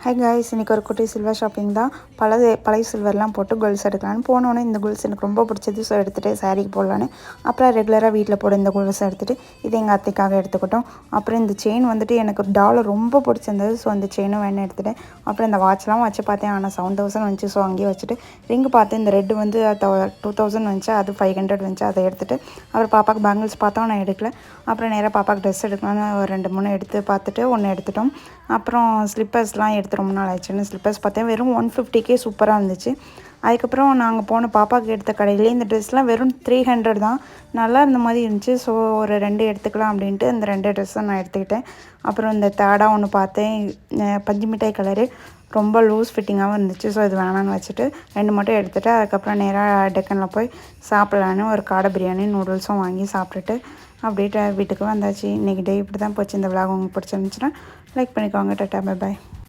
High guys, இன்றைக்கி ஒரு குட்டி சில்வர் ஷாப்பிங் தான். பழைய சில்வர்லாம் போட்டு கொலுசு எடுக்கலான்னு போனோன்னே இந்த கொலுசு எனக்கு ரொம்ப பிடிச்சது. ஸோ எடுத்துகிட்டு சாரீக்கு போடலான்னு அப்புறம் ரெகுலராக வீட்டில் போட இந்த கொலுசை எடுத்துகிட்டு இது எங்கள் அத்தைக்காக எடுத்துக்கிட்டோம். அப்புறம் இந்த செயின் வந்துட்டு எனக்கு ஒரு டாலர் ரொம்ப பிடிச்சிருந்தது. ஸோ அந்த செயினும் வேணும் எடுத்துகிட்டேன். அப்புறம் இந்த வாட்ச்லாம் வச்சு பார்த்தேன், ஆனால் 7,000 வந்துச்சு. ஸோ அங்கேயே வச்சுட்டு ரிங்கு பார்த்தேன். இந்த ரெட்டு வந்து 2,000 வந்துச்சு, அது 500 வந்துச்சு. அதை எடுத்துகிட்டு அப்புறம் பாப்பாவுக்கு பேங்கிள்ஸ் பார்த்தோம், நான் எடுக்கல. அப்புறம் நேராக பாப்பாவுக்கு ட்ரெஸ் எடுக்கலான்னு ஒரு 2-3 எடுத்து பார்த்துட்டு ஒன்று எடுத்துட்டோம். அப்புறம் ஸ்லிப்பர்ஸ்லாம் எடுத்து ரொம்ப நாள் ஆயிடுச்சுன்னு ஸ்லிப்பர்ஸ் பார்த்தேன். வெறும் 150க்கே சூப்பராக இருந்துச்சு. அதுக்கப்புறம் நாங்கள் போன பாப்பாவுக்கு எடுத்த கடையிலே இந்த ட்ரெஸ்லாம் வெறும் 300 தான். நல்லா இருந்த மாதிரி இருந்துச்சு. ஸோ ஒரு 2 எடுத்துக்கலாம் அப்படின்ட்டு இந்த 2 ட்ரெஸ்ஸை நான் எடுத்துக்கிட்டேன். அப்புறம் இந்த தேர்டாக ஒன்று பார்த்தேன், பஞ்சு மிட்டாய் கலரு, ரொம்ப லூஸ் ஃபிட்டிங்காகவும் இருந்துச்சு. ஸோ இது வேணான்னு வச்சுட்டு 2 மட்டும் எடுத்துகிட்டு அதுக்கப்புறம் நேராக டெக்கனில் போய் சாப்பிட்லான்னு ஒரு காடை பிரியாணி நூடுல்ஸும் வாங்கி சாப்பிட்டுட்டு அப்படியே வீட்டுக்கு வந்தாச்சு. இன்றைக்கி டே இப்படி தான் போச்சு. இந்த விலாக் உங்களுக்கு பிடிச்சிருந்துச்சுன்னா லைக் பண்ணிக்கோங்க. Tata, bye bye.